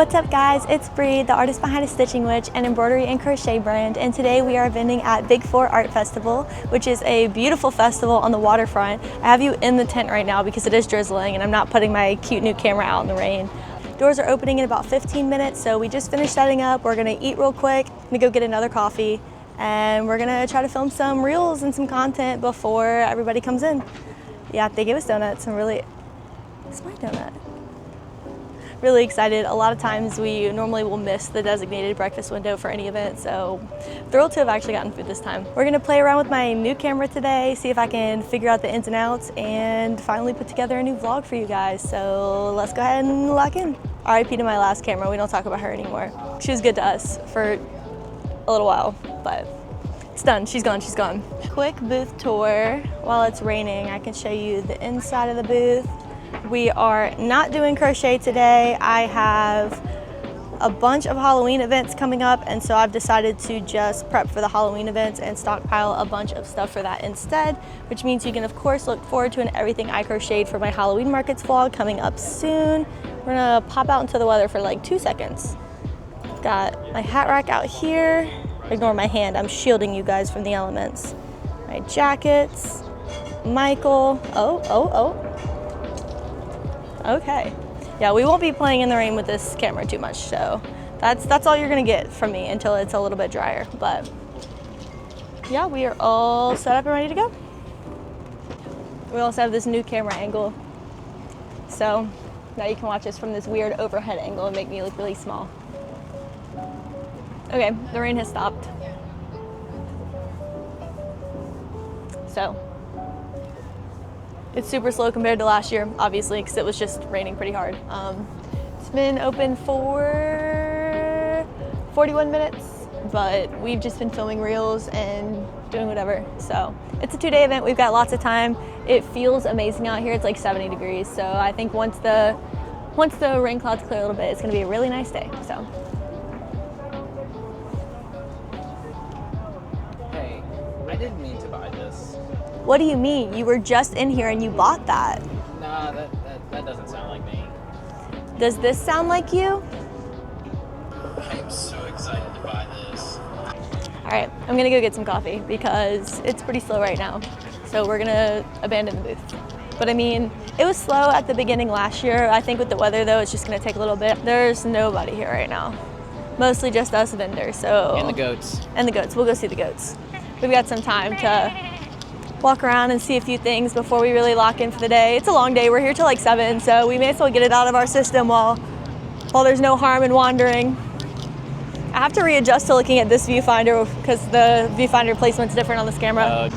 What's up guys, it's Bree, the artist behind astitchingwitch, an embroidery and crochet brand, and today we are vending at Big 4 Art Festival, which is a beautiful festival on the waterfront. I have you in the tent right now because it is drizzling and I'm not putting my cute new camera out in the rain. Doors are opening in about 15 minutes, so we just finished setting up. We're gonna eat real quick, I'm gonna go get another coffee, and we're gonna try to film some reels and some content before everybody comes in. Yeah, they gave us donuts. It's my donut. Really excited. A lot of times we normally will miss the designated breakfast window for any event, so thrilled to have actually gotten food this time. We're gonna play around with my new camera today, see if I can figure out the ins and outs, and finally put together a new vlog for you guys. So let's go ahead and lock in. RIP to my last camera, we don't talk about her anymore. She was good to us for a little while, but it's done, she's gone, she's gone. Quick booth tour. While it's raining, I can show you the inside of the booth. We are not doing crochet today. I have a bunch of Halloween events coming up, and so I've decided to just prep for the Halloween events and stockpile a bunch of stuff for that instead, which means you can of course look forward to an everything I crocheted for my Halloween markets vlog coming up soon. We're gonna pop out into the weather for like 2 seconds. Got my hat rack out here. Ignore my hand, I'm shielding you guys from the elements. My jackets, Michael, oh. Okay, yeah, we won't be playing in the rain with this camera too much, so that's all you're gonna get from me until it's a little bit drier. But yeah, we are all set up and ready to go. We also have this new camera angle, so now you can watch us from this weird overhead angle and make me look really small. Okay, the rain has stopped. So it's super slow compared to last year, obviously, because it was just raining pretty hard. It's been open for 41 minutes, but we've just been filming reels and doing whatever. So it's a 2-day event, we've got lots of time. It feels amazing out here, it's like 70 degrees. So I think once the rain clouds clear a little bit, it's gonna be a really nice day, so. Hey, I didn't mean to buy this. What do you mean? You were just in here and you bought that. Nah, that doesn't sound like me. Does this sound like you? I am so excited to buy this. All right, I'm gonna go get some coffee because it's pretty slow right now. So we're gonna abandon the booth. But I mean, it was slow at the beginning last year. I think with the weather though, it's just gonna take a little bit. There's nobody here right now. Mostly just us vendors, so. And the goats. And the goats, we'll go see the goats. We've got some time to walk around and see a few things before we really lock in for the day. It's a long day, we're here till like 7, so we may as well get it out of our system while there's no harm in wandering. I have to readjust to looking at this viewfinder because the viewfinder placement's different on this camera.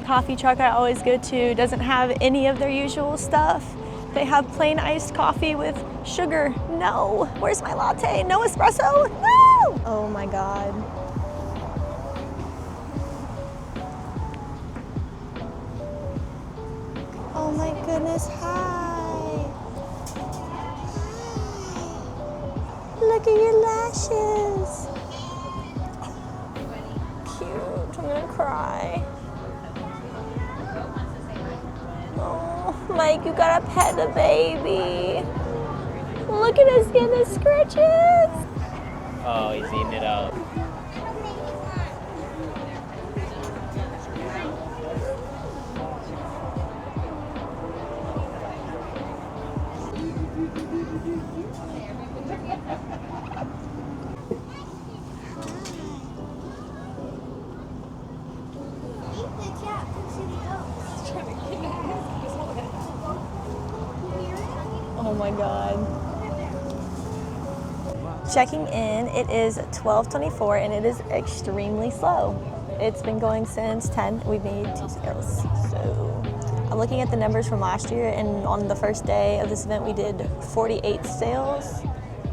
Coffee truck I always go to doesn't have any of their usual stuff. They have plain iced coffee with sugar. No, where's my latte? No espresso, no! Oh my God. Oh my goodness, hi. Look at your lashes. Cute, I'm gonna cry. Oh, Mike, you gotta pet the baby. Look at us getting the scratches. Oh, he's eating it up. Oh my God. Checking in, it is 12:24 and it is extremely slow. It's been going since 10. We've made 2 sales. So I'm looking at the numbers from last year, and on the first day of this event we did 48 sales,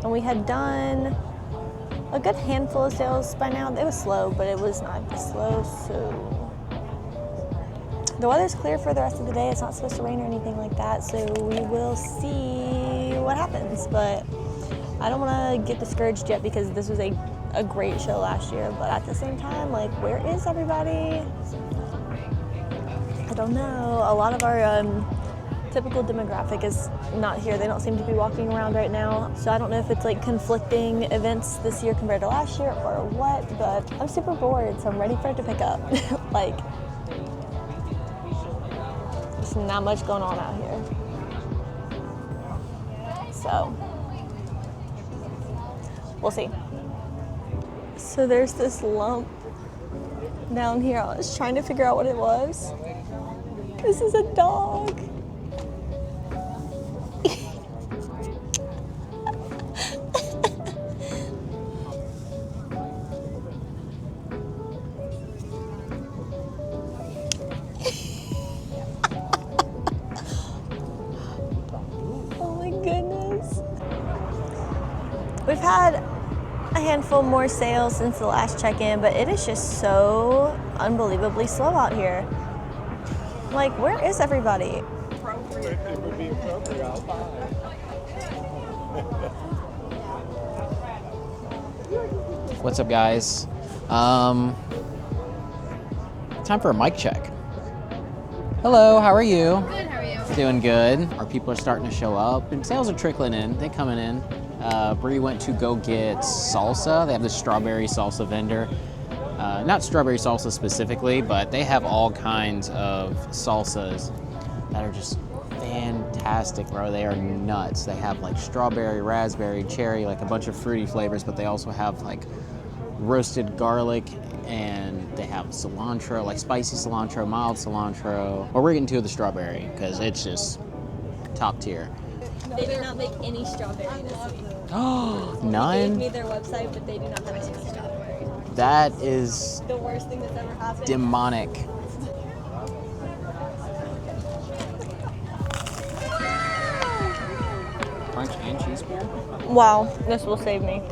and we had done a good handful of sales by now. It was slow, but it was not this slow, so. The weather's clear for the rest of the day. It's not supposed to rain or anything like that, so we will see what happens. But I don't want to get discouraged yet because this was a great show last year, but at the same time, like, where is everybody? don't know. A lot of our typical demographic is not here. They don't seem to be walking around right now. So I don't know if it's like conflicting events this year compared to last year or what, but I'm super bored, so I'm ready for it to pick up. Like, there's not much going on out here. So, we'll see. So there's this lump down here. I was trying to figure out what it was. This is a dog. Oh my goodness. We've had a handful more sales since the last check-in, but it is just so unbelievably slow out here. Like, where is everybody? It would be appropriate. I'll buy it. What's up, guys? Time for a mic check. Hello, how are you? Good, how are you? Doing good. Our people are starting to show up, and sales are trickling in. They're coming in. Bree went to go get salsa. They have this strawberry salsa vendor. Not strawberry salsa specifically, but they have all kinds of salsas that are just fantastic, bro. They are nuts. They have like strawberry, raspberry, cherry, like a bunch of fruity flavors, but they also have like roasted garlic, and they have cilantro, like spicy cilantro, mild cilantro. Or we're getting to the strawberry because it's just top tier. They do not make any strawberry this week. Oh, They gave none? me their website, but they do not have any strawberry. That is The worst thing that's ever happened. demonic. Crunch and cheese beer? Wow, this will save me.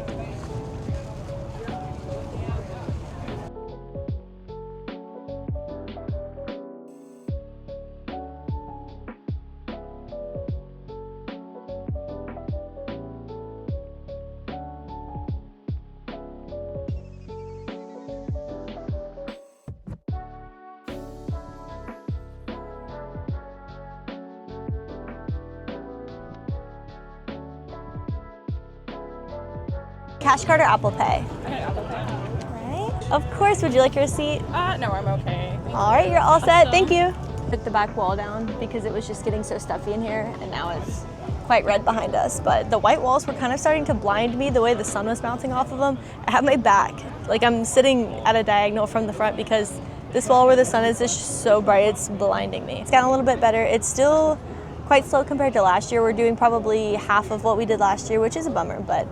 Cash card or Apple Pay? Okay, Apple Pay. Right. Of course, would you like your receipt? No, I'm okay. All right, you're all set. Thank you. Took the back wall down because it was just getting so stuffy in here, and now it's quite red behind us. But the white walls were kind of starting to blind me the way the sun was bouncing off of them. I have my back. Like, I'm sitting at a diagonal from the front because this wall where the sun is just so bright, it's blinding me. It's gotten a little bit better. It's still quite slow compared to last year. We're doing probably half of what we did last year, which is a bummer, but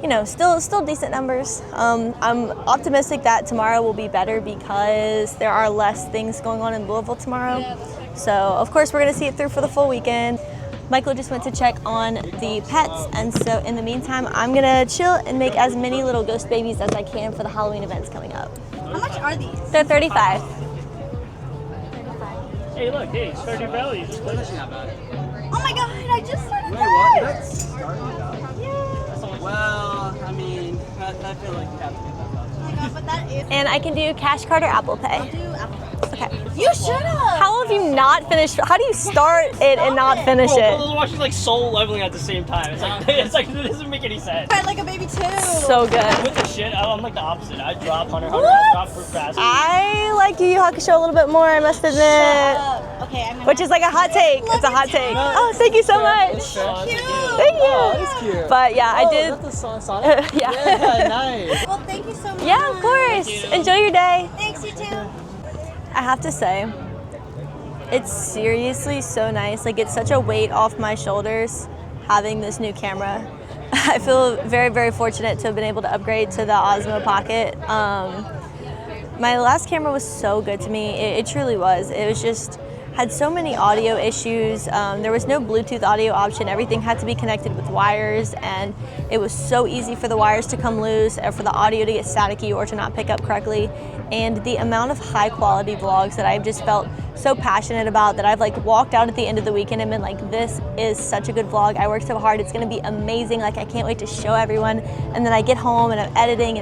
you know, still decent numbers. I'm optimistic that tomorrow will be better because there are less things going on in Louisville tomorrow. So of course we're gonna see it through for the full weekend. Michael just went to check on the pets, and so in the meantime, I'm gonna chill and make as many little ghost babies as I can for the Halloween events coming up. How much are these? They're 35. Hey, look, hey, Stardew Valley. You just played it. Oh my god, I just started Wait, that! what? That's starting up. Well, I mean, I feel like you have to get that done. Oh my god, but that is. And I can do cash card or Apple Pay. Do Apple Pay. Okay. You should have! How have you not finished? How do you start it and not finish Bro, it? those watching like soul leveling at the same time. It's like it doesn't make any sense. I like a baby too! So good. With the shit, I'm like the opposite. I drop Hunter, I drop fruit fast. I like Yu Yu Hakusho a little bit more, I must admit. Okay, I'm gonna. Which is like a hot take. It's a hot take. Oh, thank you so much. Oh, cute. Thank you. Oh, that's cute. But yeah, I did. Is that the Sonic? Yeah. Yeah, nice. Well, thank you so much. Yeah, of course. Enjoy your day. Thanks, you too. I have to say, it's seriously so nice. Like, it's such a weight off my shoulders having this new camera. I feel very, very fortunate to have been able to upgrade to the Osmo Pocket. My last camera was so good to me. It truly was. It was just, had so many audio issues. There was no Bluetooth audio option. Everything had to be connected with wires, and it was so easy for the wires to come loose or for the audio to get staticky or to not pick up correctly. And the amount of high quality vlogs that I've just felt so passionate about, that I've like walked out at the end of the weekend and been like, this is such a good vlog. I worked so hard, it's gonna be amazing. Like, I can't wait to show everyone. And then I get home and I'm editing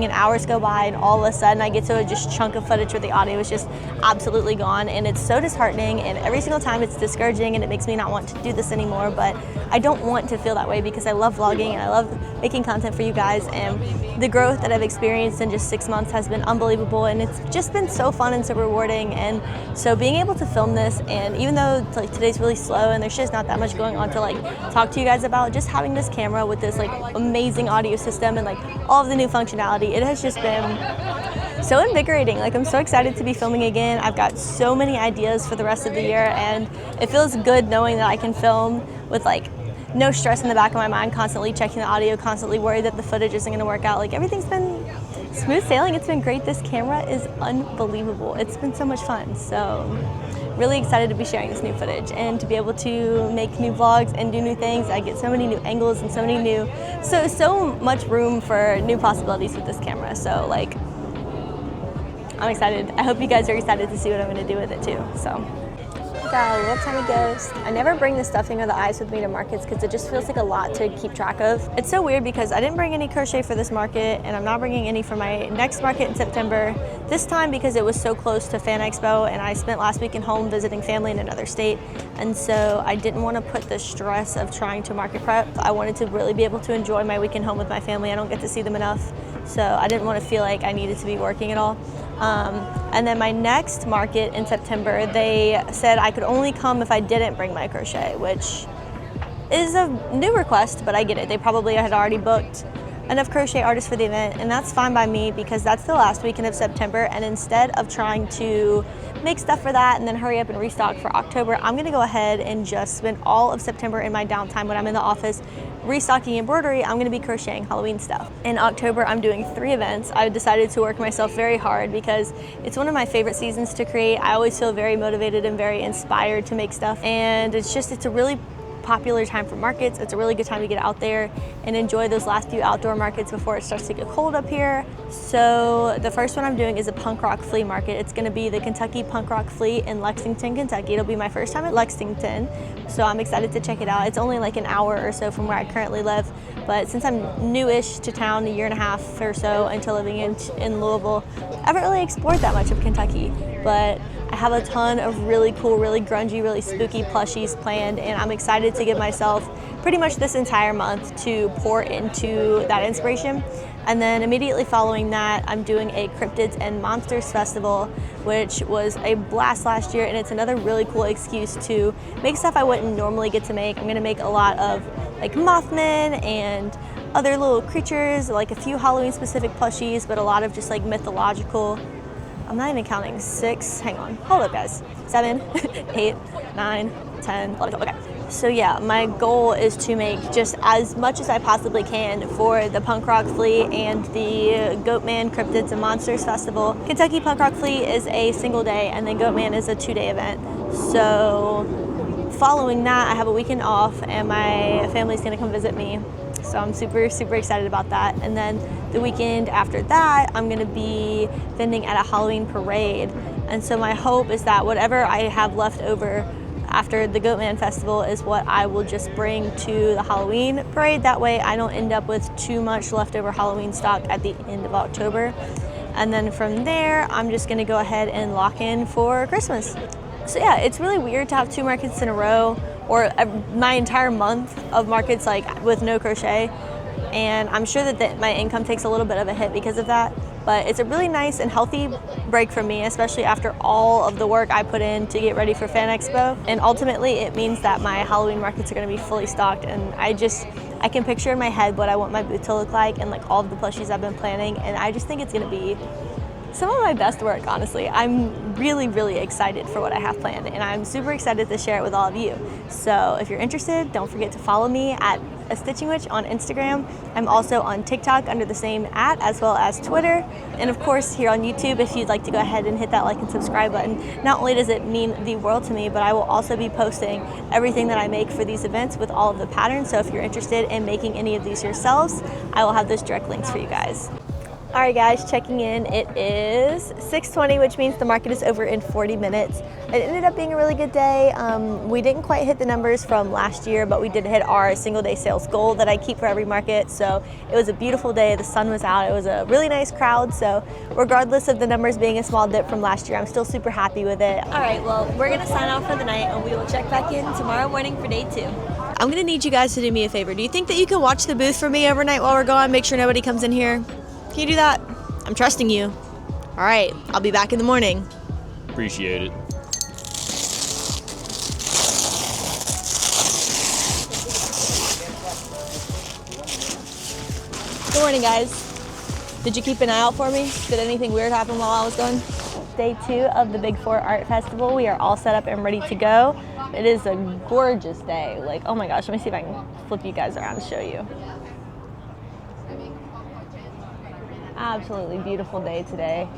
and hours go by, and all of a sudden I get to a just chunk of footage where the audio is just absolutely gone. And it's so disheartening, and every single time it's discouraging, and it makes me not want to do this anymore. But I don't want to feel that way, because I love vlogging and I love making content for you guys. And the growth that I've experienced in just 6 months has been unbelievable, and it's just been so fun and so rewarding. And so being able to film this, and even though like today's really slow and there's just not that much going on to like talk to you guys about, just having this camera with this like amazing audio system and like all of the new functionality, it has just been so invigorating. Like, I'm so excited to be filming again. I've got so many ideas for the rest of the year, and it feels good knowing that I can film with like no stress in the back of my mind, constantly checking the audio, constantly worried that the footage isn't gonna work out. Like, everything's been smooth sailing. It's been great. This camera is unbelievable. It's been so much fun. So really excited to be sharing this new footage and to be able to make new vlogs and do new things. I get so many new angles and so much room for new possibilities with this camera. So like, I'm excited. I hope you guys are excited to see what I'm gonna do with it too. So. Got a little tiny ghost. I never bring the stuffing or the eyes with me to markets because it just feels like a lot to keep track of. It's so weird because I didn't bring any crochet for this market, and I'm not bringing any for my next market in September. This time because it was so close to Fan Expo, and I spent last weekend home visiting family in another state, and so I didn't want to put the stress of trying to market prep. I wanted to really be able to enjoy my weekend home with my family. I don't get to see them enough, so I didn't want to feel like I needed to be working at all. And then my next market in September, they said I could only come if I didn't bring my crochet, which is a new request, but I get it. They probably had already booked enough crochet artists for the event, and that's fine by me because that's the last weekend of September. And instead of trying to make stuff for that and then hurry up and restock for October, I'm gonna go ahead and just spend all of September in my downtime when I'm in the office restocking embroidery. I'm gonna be crocheting Halloween stuff. In October, I'm doing 3 events. I decided to work myself very hard because it's one of my favorite seasons to create. I always feel very motivated and very inspired to make stuff, and it's a really popular time for markets. It's a really good time to get out there and enjoy those last few outdoor markets before it starts to get cold up here. So the first one I'm doing is a punk rock flea market. It's going to be the Kentucky Punk Rock Flea in Lexington, Kentucky. It'll be my first time at Lexington, so I'm excited to check it out. It's only like an hour or so from where I currently live, but since I'm newish to town, a year and a half or so into living in Louisville, I haven't really explored that much of Kentucky, but I have a ton of really cool, really grungy, really spooky plushies planned, and I'm excited to give myself pretty much this entire month to pour into that inspiration. And then immediately following that, I'm doing a Cryptids and Monsters Festival, which was a blast last year, and it's another really cool excuse to make stuff I wouldn't normally get to make. I'm gonna make a lot of like Mothman and other little creatures, like a few Halloween specific plushies, but a lot of just like mythological. I'm not even counting. 6, hang on, hold up guys. 7, 8, 9, 10, 11, okay. So yeah, my goal is to make just as much as I possibly can for the Punk Rock Flea and the Goatman Cryptids and Monsters Festival. Kentucky Punk Rock Flea is a single day, and then Goatman is a 2-day event. So following that, I have a weekend off, and my family's gonna come visit me. So I'm super, super excited about that. And then the weekend after that, I'm gonna be vending at a Halloween parade. And so my hope is that whatever I have left over after the Goatman Festival is what I will just bring to the Halloween parade. That way I don't end up with too much leftover Halloween stock at the end of October. And then from there, I'm just gonna go ahead and lock in for Christmas. So yeah, it's really weird to have 2 markets in a row, or my entire month of markets like with no crochet, and I'm sure that my income takes a little bit of a hit because of that, but it's a really nice and healthy break for me, especially after all of the work I put in to get ready for Fan Expo. And ultimately it means that my Halloween markets are going to be fully stocked, and I can picture in my head what I want my booth to look like and like all of the plushies I've been planning, and I just think it's going to be some of my best work, honestly. I'm really, really excited for what I have planned, and I'm super excited to share it with all of you. So if you're interested, don't forget to follow me at @astitchingwitch on Instagram. I'm also on TikTok under the same as well as Twitter. And of course here on YouTube, if you'd like to go ahead and hit that like and subscribe button. Not only does it mean the world to me, but I will also be posting everything that I make for these events with all of the patterns. So if you're interested in making any of these yourselves, I will have those direct links for you guys. All right guys, checking in. It is 6:20, which means the market is over in 40 minutes. It ended up being a really good day. We didn't quite hit the numbers from last year, but we did hit our single day sales goal that I keep for every market. So it was a beautiful day. The sun was out. It was a really nice crowd. So regardless of the numbers being a small dip from last year, I'm still super happy with it. All right, well, we're gonna sign off for the night and we will check back in tomorrow morning for day 2. I'm gonna need you guys to do me a favor. Do you think that you can watch the booth for me overnight while we're gone? Make sure nobody comes in here. Can you do that? I'm trusting you. All right, I'll be back in the morning. Appreciate it. Good morning, guys. Did you keep an eye out for me? Did anything weird happen while I was gone? Day 2 of the Big 4 Art Festival. We are all set up and ready to go. It is a gorgeous day. Like, oh my gosh, let me see if I can flip you guys around and show you. Absolutely beautiful day today.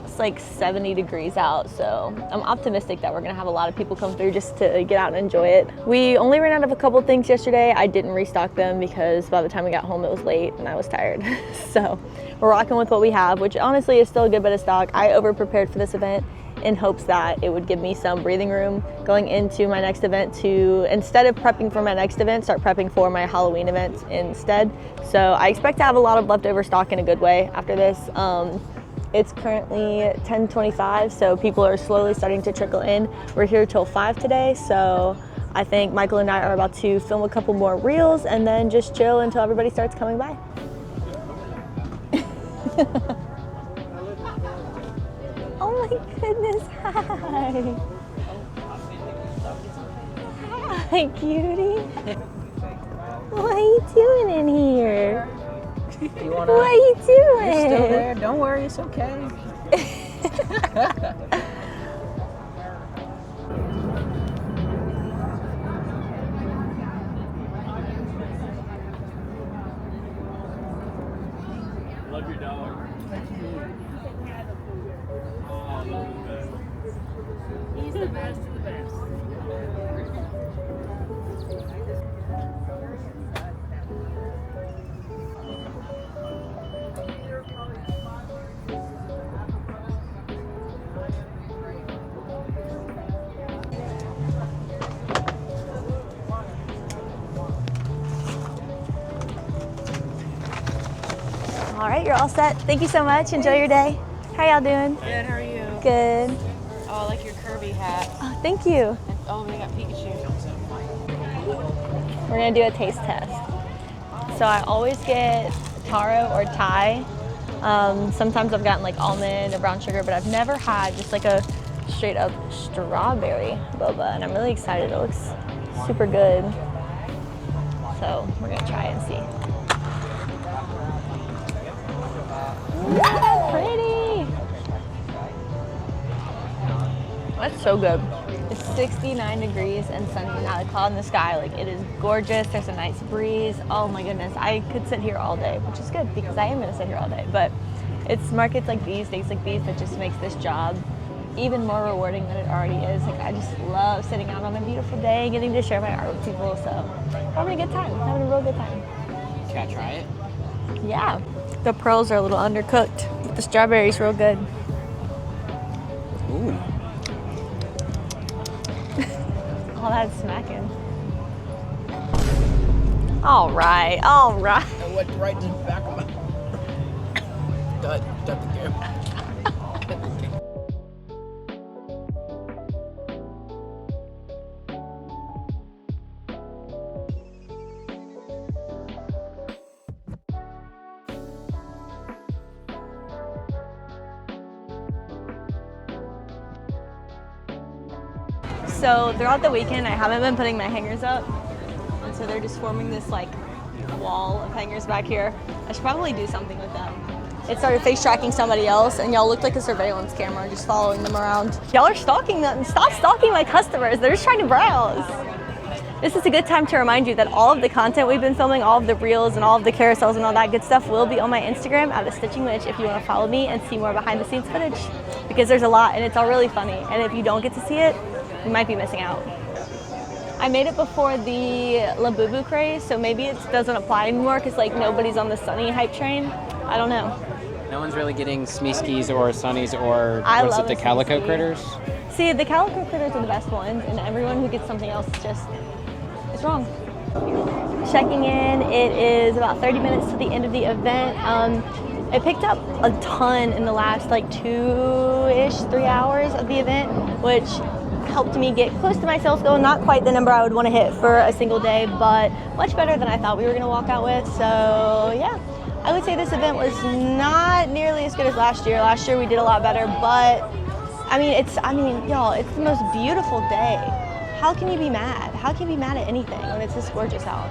It's like 70 degrees out, so I'm optimistic that we're gonna have a lot of people come through just to get out and enjoy it. We only ran out of a couple things yesterday. I didn't restock them because by the time we got home it was late and I was tired. So we're rocking with what we have, which honestly is still a good bit of stock. I over prepared for this event in hopes that it would give me some breathing room going into my next event to, instead of prepping for my next event, start prepping for my Halloween event instead. So I expect to have a lot of leftover stock in a good way after this. It's currently 10:25, so people are slowly starting to trickle in. We're here till 5 today, so I think Michael and I are about to film a couple more reels and then just chill until everybody starts coming by. Oh my goodness, hi. Hi, cutie. What are you doing in here? What are you doing? You're still there. Don't worry, it's okay. Love your dog. He's the best of the best. All right, you're all set. Thank you so much. Enjoy your day. How y'all doing? Good, how are you? Good. Oh, I like your Kirby hat. Oh, thank you. And, oh, they got Pikachu. We're gonna do a taste test. So I always get taro or Thai. Sometimes I've gotten like almond or brown sugar, but I've never had just like a straight up strawberry boba, and I'm really excited. It looks super good. So we're gonna try and see. Pretty. That's so good. It's 69 degrees and sunny, not a cloud in the sky. Like, it is gorgeous. There's a nice breeze. Oh my goodness, I could sit here all day, which is good because I am gonna sit here all day. But it's markets like these, days like these, that just makes this job even more rewarding than it already is. Like, I just love sitting out on a beautiful day, getting to share my art with people. So having a good time, having a real good time. Can I try it? Yeah. The pearls are a little undercooked, but the strawberry's real good. Ooh. All that smacking. All right, all right. I went right to the back of my... Dud the camera. So throughout the weekend, I haven't been putting my hangers up. And so they're just forming this like wall of hangers back here. I should probably do something with them. It started face tracking somebody else, and y'all looked like a surveillance camera just following them around. Y'all are stalking them. Stop stalking my customers. They're just trying to browse. This is a good time to remind you that all of the content we've been filming, all of the reels and all of the carousels and all that good stuff will be on my Instagram at astitchingwitch if you want to follow me and see more behind the scenes footage, because there's a lot and it's all really funny, and if you don't get to see it, you might be missing out. I made it before the Labubu craze, so maybe it doesn't apply anymore because like nobody's on the Sunny hype train. I don't know. No one's really getting Smeeskies or Sunnies or I what's love it, the a Calico Smeesky. Critters? See, the Calico Critters are the best ones, and everyone who gets something else is just, it's wrong. Checking in, it is about 30 minutes to the end of the event. It picked up a ton in the last like 2-ish, 3 hours of the event, which helped me get close to my sales goal. Not quite the number I would want to hit for a single day, but much better than I thought we were going to walk out with. So yeah, I would say this event was not nearly as good as last year. Last year we did a lot better, but y'all, it's the most beautiful day. How can you be mad? How can you be mad at anything when it's this gorgeous out?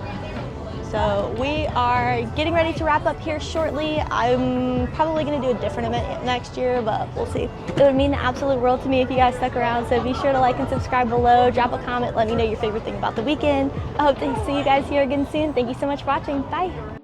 So we are getting ready to wrap up here shortly. I'm probably going to do a different event next year, but we'll see. It would mean the absolute world to me if you guys stuck around, so be sure to like and subscribe below. Drop a comment, let me know your favorite thing about the weekend. I hope to see you guys here again soon. Thank you so much for watching. Bye.